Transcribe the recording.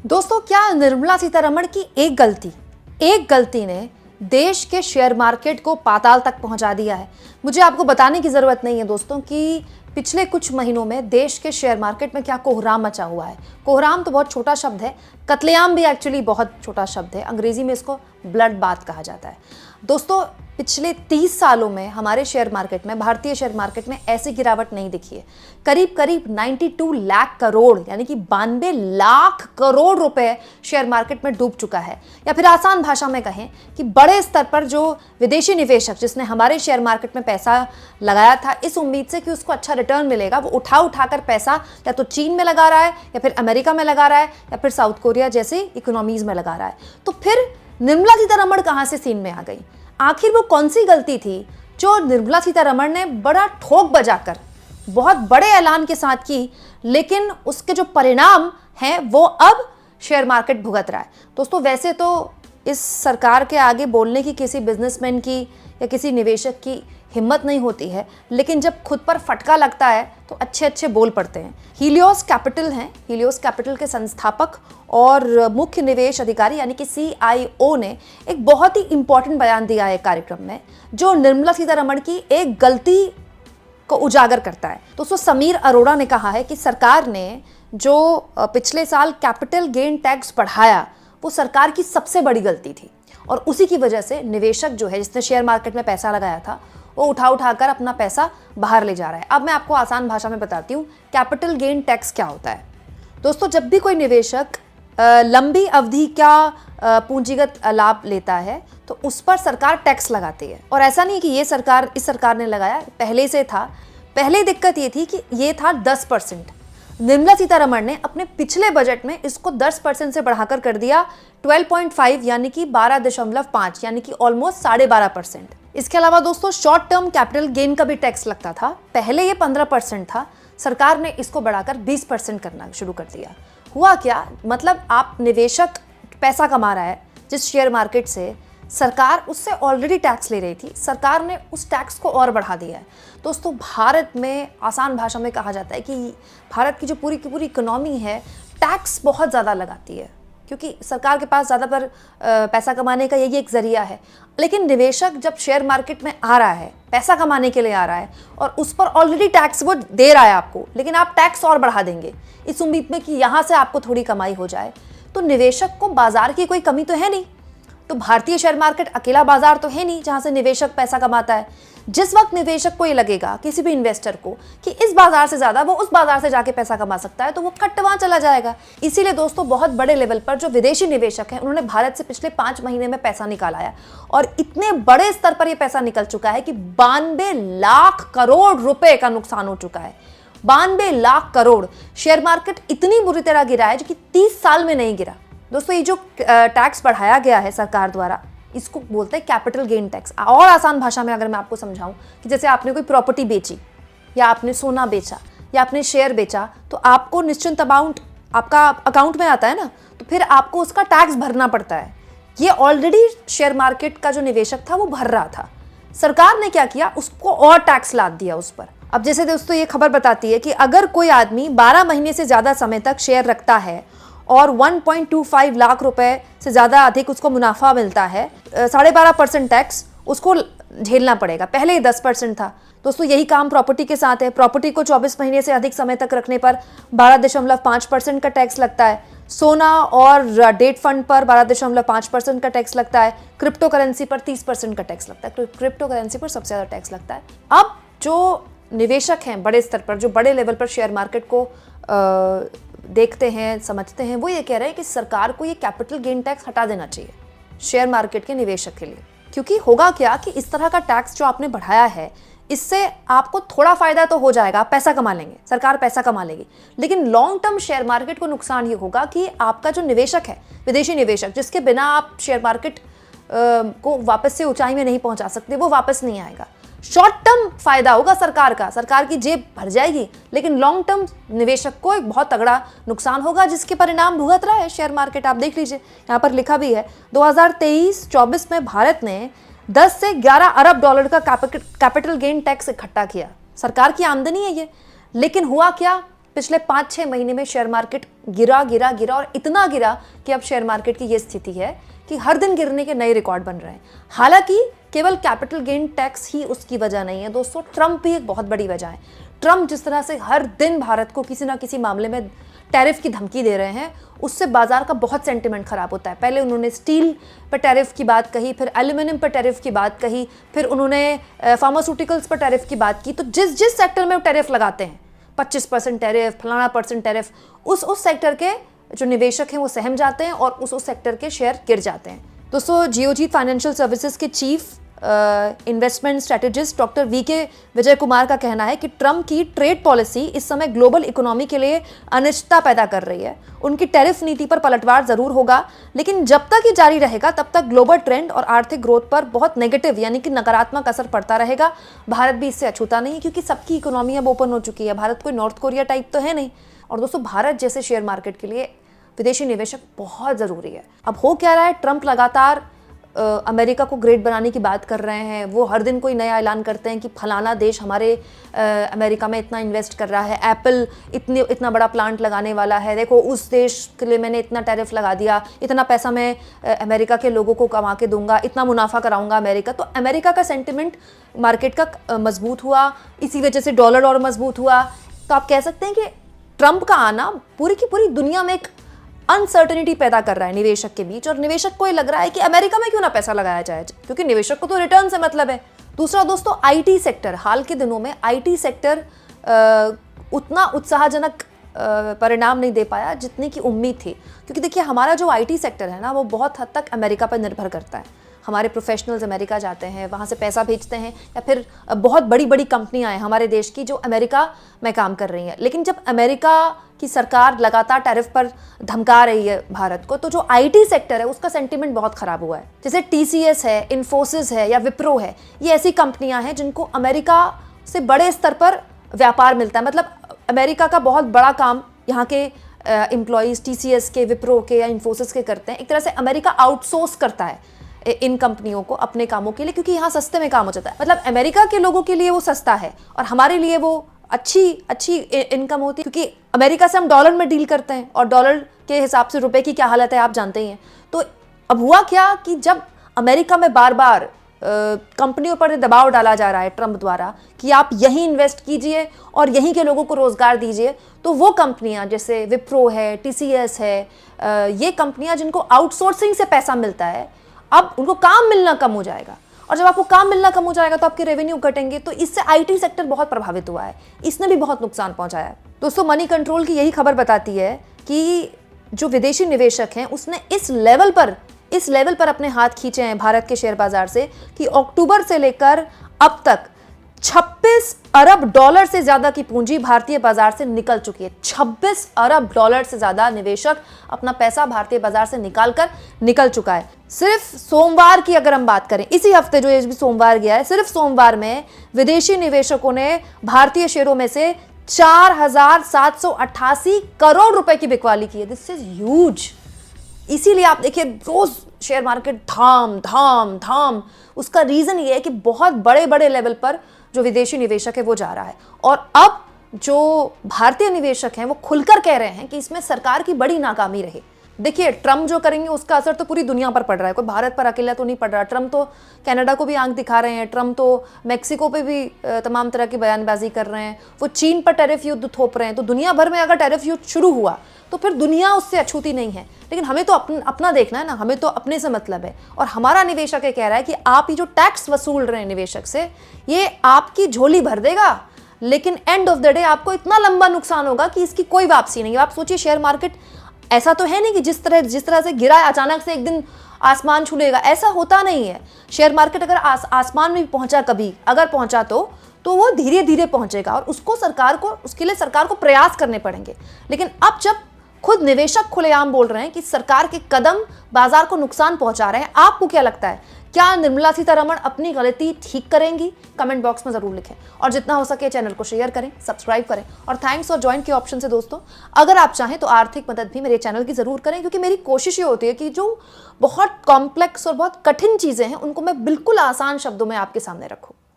दोस्तों, क्या निर्मला सीतारमण की एक गलती ने देश के शेयर मार्केट को पाताल तक पहुंचा दिया है। मुझे आपको बताने की जरूरत नहीं है दोस्तों कि पिछले कुछ महीनों में देश के शेयर मार्केट में क्या कोहराम मचा हुआ है। कोहराम तो बहुत छोटा शब्द है, कत्लेआम भी एक्चुअली बहुत छोटा शब्द है। अंग्रेजी में इसको ब्लड बाथ कहा जाता है। दोस्तों, पिछले 30 सालों में हमारे शेयर मार्केट में, भारतीय शेयर मार्केट में ऐसी गिरावट नहीं दिखी है। करीब करीब 92 लाख करोड़ यानी कि 92 लाख करोड़ रुपए शेयर मार्केट में डूब चुका है। या फिर आसान भाषा में कहें कि बड़े स्तर पर जो विदेशी निवेशक जिसने हमारे शेयर मार्केट में पैसा लगाया था इस उम्मीद से कि उसको अच्छा रिटर्न मिलेगा, वो उठाकर पैसा या तो चीन में लगा रहा है या फिर अमेरिका में लगा रहा है या फिर साउथ कोरिया जैसी इकोनॉमीज में लगा रहा है। तो फिर निर्मला सीतारमण कहां से सीन में आ गई? आखिर वो कौन सी गलती थी जो निर्मला सीतारमण ने बड़ा ठोक बजाकर बहुत बड़े ऐलान के साथ की, लेकिन उसके जो परिणाम हैं वो अब शेयर मार्केट भुगत रहा है। दोस्तों, वैसे तो इस सरकार के आगे बोलने की किसी बिजनेसमैन की या किसी निवेशक की हिम्मत नहीं होती है, लेकिन जब खुद पर फटका लगता है तो अच्छे अच्छे बोल पड़ते हैं। हीलियोस कैपिटल हैं, हीलियोस कैपिटल के संस्थापक और मुख्य निवेश अधिकारी यानी कि CIO ने एक बहुत ही इंपॉर्टेंट बयान दिया है कार्यक्रम में, जो निर्मला सीतारमण की एक गलती को उजागर करता है। दोस्तों, समीर अरोड़ा ने कहा है कि सरकार ने जो पिछले साल कैपिटल गेन टैक्स बढ़ाया वो सरकार की सबसे बड़ी गलती थी और उसी की वजह से निवेशक जो है जिसने शेयर मार्केट में पैसा लगाया था वो उठाकर अपना पैसा बाहर ले जा रहा है। अब मैं आपको आसान भाषा में बताती हूँ कैपिटल गेन टैक्स क्या होता है। दोस्तों, जब भी कोई निवेशक लंबी अवधि का पूंजीगत लाभ लेता है तो उस पर सरकार टैक्स लगाती है। और ऐसा नहीं कि इस सरकार ने लगाया, पहले से था। पहले दिक्कत ये थी कि ये था 10%। निर्मला सीतारमण ने अपने पिछले बजट में इसको 10% से बढ़ाकर कर दिया 12.5 यानी कि 12.5 यानी कि ऑलमोस्ट 12.5%। इसके अलावा दोस्तों, शॉर्ट टर्म कैपिटल गेन का भी टैक्स लगता था। पहले ये 15% था, सरकार ने इसको बढ़ाकर 20% करना शुरू कर दिया। हुआ क्या, मतलब आप निवेशक पैसा कमा रहा है जिस शेयर मार्केट से, सरकार उससे ऑलरेडी टैक्स ले रही थी, सरकार ने उस टैक्स को और बढ़ा दिया है। दोस्तों, भारत में आसान भाषा में कहा जाता है कि भारत की जो पूरी की पूरी इकोनॉमी है टैक्स बहुत ज़्यादा लगाती है, क्योंकि सरकार के पास ज़्यादातर पैसा कमाने का यही एक ज़रिया है। लेकिन निवेशक जब शेयर मार्केट में आ रहा है, पैसा कमाने के लिए आ रहा है और उस पर ऑलरेडी टैक्स वो दे रहा है आपको, लेकिन आप टैक्स और बढ़ा देंगे इस उम्मीद में कि यहाँ से आपको थोड़ी कमाई हो जाए, तो निवेशक को बाजार की कोई कमी तो है नहीं। तो भारतीय शेयर मार्केट अकेला बाजार तो है नहीं जहां से निवेशक पैसा कमाता है। जिस वक्त निवेशक को ये लगेगा, किसी भी इन्वेस्टर को, कि इस बाजार से ज्यादा वो उस बाजार से जाके पैसा कमा सकता है, तो वो कट वहां चला जाएगा। इसीलिए दोस्तों, बहुत बड़े लेवल पर जो विदेशी निवेशक हैं उन्होंने भारत से पिछले 5 महीने में पैसा निकाला है और इतने बड़े स्तर पर यह पैसा निकल चुका है कि 92 लाख करोड़ रुपए का नुकसान हो चुका है। 92 लाख करोड़। शेयर मार्केट इतनी बुरी तरह गिरा है जो कि 30 साल में नहीं गिरा। दोस्तों, ये जो टैक्स बढ़ाया गया है सरकार द्वारा, इसको बोलते हैं कैपिटल गेन टैक्स। और आसान भाषा में अगर मैं आपको समझाऊं कि जैसे आपने कोई प्रॉपर्टी बेची या आपने सोना बेचा या आपने शेयर बेचा, तो आपको निश्चित अमाउंट आपका अकाउंट में आता है ना, तो फिर आपको उसका टैक्स भरना पड़ता है। ये ऑलरेडी शेयर मार्केट का जो निवेशक था वो भर रहा था। सरकार ने क्या किया, उसको और टैक्स लाद दिया उस पर। अब जैसे दोस्तों, ये खबर बताती है कि अगर कोई आदमी 12 महीने से ज़्यादा समय तक शेयर रखता है और 1.25 लाख रुपए से ज़्यादा अधिक उसको मुनाफा मिलता है, 12.5% टैक्स उसको झेलना पड़ेगा। पहले ही 10% था। दोस्तों, यही काम प्रॉपर्टी के साथ है। प्रॉपर्टी को 24 महीने से अधिक समय तक रखने पर 12.5% का टैक्स लगता है। सोना और डेट फंड पर 12.5% का टैक्स लगता है। क्रिप्टो करेंसी पर 30% का टैक्स लगता है। क्रिप्टो करेंसी पर सबसे ज़्यादा टैक्स लगता है। अब जो निवेशक हैं बड़े स्तर पर, जो बड़े लेवल पर शेयर मार्केट को देखते हैं, समझते हैं, वो ये कह रहे हैं कि सरकार को ये कैपिटल गेन टैक्स हटा देना चाहिए शेयर मार्केट के निवेशक के लिए। क्योंकि होगा क्या कि इस तरह का टैक्स जो आपने बढ़ाया है, इससे आपको थोड़ा फायदा तो हो जाएगा, आप पैसा कमा लेंगे, सरकार पैसा कमा लेगी, लेकिन लॉन्ग टर्म शेयर मार्केट को नुकसान ये होगा कि आपका जो निवेशक है, विदेशी निवेशक, जिसके बिना आप शेयर मार्केट को वापस से ऊंचाई में नहीं पहुंचा सकते, वो वापस नहीं आएगा। शॉर्ट टर्म फायदा होगा सरकार का, सरकार की जेब भर जाएगी, लेकिन लॉन्ग टर्म निवेशक को एक बहुत तगड़ा नुकसान होगा, जिसके परिणाम भुगत रहा है शेयर मार्केट। आप देख लीजिए, यहाँ पर लिखा भी है 2023-24 में भारत ने 10 से 11 अरब डॉलर का कैपिटल गेन टैक्स इकट्ठा किया। सरकार की आमदनी है ये। लेकिन हुआ क्या, पिछले 5-6 महीने में शेयर मार्केट गिरा गिरा गिरा और इतना गिरा कि अब शेयर मार्केट की ये स्थिति है कि हर दिन गिरने के नए रिकॉर्ड बन रहे हैं। हालांकि केवल कैपिटल गेन टैक्स ही उसकी वजह नहीं है दोस्तों, ट्रंप भी एक बहुत बड़ी वजह है। ट्रंप जिस तरह से हर दिन भारत को किसी ना किसी मामले में टैरिफ की धमकी दे रहे हैं, उससे बाजार का बहुत सेंटिमेंट खराब होता है। पहले उन्होंने स्टील पर टैरिफ की बात कही, फिर एल्यूमिनियम पर टैरिफ की बात कही, फिर उन्होंने फार्मास्यूटिकल्स पर टैरिफ की बात की। तो जिस जिस सेक्टर में वो टैरिफ लगाते हैं, 25% टैरिफ, फलाना % टैरिफ, उस सेक्टर के जो निवेशक हैं वो सहम जाते हैं और उस सेक्टर के शेयर गिर जाते हैं। दोस्तों, जियोजीत फाइनेंशियल सर्विसेज के chief investment strategist doctor VK Vijay Kumar का कहना है कि ट्रंप की ट्रेड पॉलिसी इस समय ग्लोबल इकोनॉमी के लिए अनिश्चितता पैदा कर रही है। उनकी टैरिफ नीति पर पलटवार जरूर होगा, लेकिन जब तक ये जारी रहेगा तब तक ग्लोबल ट्रेंड और आर्थिक ग्रोथ पर बहुत नेगेटिव यानी कि नकारात्मक असर पड़ता रहेगा। भारत भी इससे अछूता नहीं, क्योंकि सबकी इकोनॉमी अब ओपन हो चुकी है। भारत कोई नॉर्थ कोरिया टाइप तो है नहीं। और दोस्तों, भारत जैसे शेयर मार्केट के लिए विदेशी निवेशक बहुत ज़रूरी है। अब हो क्या रहा है, ट्रंप लगातार अमेरिका को ग्रेट बनाने की बात कर रहे हैं। वो हर दिन कोई नया ऐलान करते हैं कि फलाना देश हमारे अमेरिका में इतना इन्वेस्ट कर रहा है, एप्पल इतना बड़ा प्लांट लगाने वाला है, देखो उस देश के लिए मैंने इतना टैरिफ लगा दिया, इतना पैसा मैं अमेरिका के लोगों को कमा के दूंगा, इतना मुनाफा कराऊंगा अमेरिका। तो अमेरिका का सेंटिमेंट मार्केट का मजबूत हुआ, इसी वजह से डॉलर और मजबूत हुआ। तो आप कह सकते हैं कि ट्रंप का आना पूरी की पूरी दुनिया में एक अनसर्टेनिटी पैदा कर रहा है निवेशक के बीच, और निवेशक को ये लग रहा है कि अमेरिका में क्यों ना पैसा लगाया जाए, क्योंकि निवेशक को तो रिटर्न से मतलब है। दूसरा दोस्तों, आईटी सेक्टर, हाल के दिनों में आईटी सेक्टर उतना उत्साहजनक परिणाम नहीं दे पाया जितनी की उम्मीद थी, क्योंकि देखिए हमारा जो आईटी सेक्टर है ना, वो बहुत हद तक अमेरिका पर निर्भर करता है। हमारे प्रोफेशनल्स अमेरिका जाते हैं, वहाँ से पैसा भेजते हैं, या फिर बहुत बड़ी बड़ी कंपनियां हैं हमारे देश की जो अमेरिका में काम कर रही हैं। लेकिन जब अमेरिका की सरकार लगातार टैरिफ पर धमका रही है भारत को, तो जो आईटी सेक्टर है उसका सेंटिमेंट बहुत खराब हुआ है। जैसे टीसीएस है, इन्फोसिस है या विप्रो है, ये ऐसी कंपनियां हैं जिनको अमेरिका से बड़े स्तर पर व्यापार मिलता है। मतलब अमेरिका का बहुत बड़ा काम यहाँ के एम्प्लॉयज़ टीसीएस के, विप्रो के या इन्फोसिस के करते हैं। एक तरह से अमेरिका आउटसोर्स करता है इन कंपनियों को अपने कामों के लिए, क्योंकि यहाँ सस्ते में काम हो जाता है। मतलब अमेरिका के लोगों के लिए वो सस्ता है और हमारे लिए वो अच्छी इनकम होती है, क्योंकि अमेरिका से हम डॉलर में डील करते हैं और डॉलर के हिसाब से रुपए की क्या हालत है आप जानते ही हैं। तो अब हुआ क्या कि जब अमेरिका में बार बार कंपनियों पर दबाव डाला जा रहा है ट्रंप द्वारा कि आप यहीं इन्वेस्ट कीजिए और यहीं के लोगों को रोजगार दीजिए, तो वो कंपनियां जैसे विप्रो है, टीसीएस है, ये कंपनियां जिनको आउटसोर्सिंग से पैसा मिलता है, अब उनको काम मिलना कम हो जाएगा, और जब आपको काम मिलना कम हो जाएगा तो आपके रेवेन्यू घटेंगे। तो इससे आईटी सेक्टर बहुत प्रभावित हुआ है, इसने भी बहुत नुकसान पहुंचाया है। दोस्तों, मनी कंट्रोल की यही खबर बताती है कि जो विदेशी निवेशक हैं उसने इस लेवल पर अपने हाथ खींचे हैं भारत के शेयर बाजार से कि अक्टूबर से लेकर अब तक 26 अरब डॉलर से ज्यादा की पूंजी भारतीय बाजार से निकल चुकी है। 26 अरब डॉलर से ज्यादा निवेशक अपना पैसा भारतीय बाजार से निकल चुका है। सिर्फ सोमवार की अगर हम बात करें, इसी हफ्ते जो ये भी सोमवार गया है, सिर्फ सोमवार में विदेशी निवेशकों ने भारतीय शेयरों में से 4,788 करोड़ रुपए की बिकवाली की है। This is huge. इसीलिए आप देखिए रोज शेयर मार्केट धाम। उसका रीजन ये है कि बहुत बड़े बड़े लेवल पर जो विदेशी निवेशक है वो जा रहा है, और अब जो भारतीय निवेशक हैं वो खुलकर कह रहे हैं कि इसमें सरकार की बड़ी नाकामी रही। देखिए, ट्रंप जो करेंगे उसका असर तो पूरी दुनिया पर पड़ रहा है, कोई भारत पर अकेला तो नहीं पड़ रहा। ट्रंप तो कनाडा को भी आंख दिखा रहे हैं, ट्रंप तो मेक्सिको पे भी तमाम तरह की बयानबाजी कर रहे हैं, वो चीन पर टैरिफ युद्ध थोप रहे हैं। तो दुनिया भर में अगर टैरिफ युद्ध शुरू हुआ तो फिर दुनिया उससे अछूती नहीं है। लेकिन हमें तो अपना देखना है ना, हमें तो अपने से मतलब है। और हमारा निवेशक ये कह रहा है कि आप ये जो टैक्स वसूल रहे हैं निवेशक से, ये आपकी झोली भर देगा, लेकिन एंड ऑफ द डे आपको इतना लंबा नुकसान होगा कि इसकी कोई वापसी नहीं है। आप सोचिए, शेयर मार्केट ऐसा तो है नहीं कि जिस तरह से गिरा अचानक से एक दिन आसमान छू लेगा, ऐसा होता नहीं है। शेयर मार्केट अगर आसमान में भी पहुंचा, कभी अगर पहुंचा तो वो धीरे धीरे पहुंचेगा, और उसके लिए सरकार को प्रयास करने पड़ेंगे। लेकिन अब जब खुद निवेशक खुलेआम बोल रहे हैं कि सरकार के कदम बाजार को नुकसान पहुंचा रहे हैं, आपको क्या लगता है, क्या निर्मला सीतारमण अपनी गलती ठीक करेंगी? कमेंट बॉक्स में जरूर लिखें, और जितना हो सके चैनल को शेयर करें, सब्सक्राइब करें, और थैंक्स और ज्वाइन के ऑप्शन से दोस्तों अगर आप चाहें तो आर्थिक मदद भी मेरे चैनल की जरूर करें, क्योंकि मेरी कोशिश ये होती है कि जो बहुत कॉम्प्लेक्स और बहुत कठिन चीजें हैं उनको मैं बिल्कुल आसान शब्दों में आपके सामने रखूं।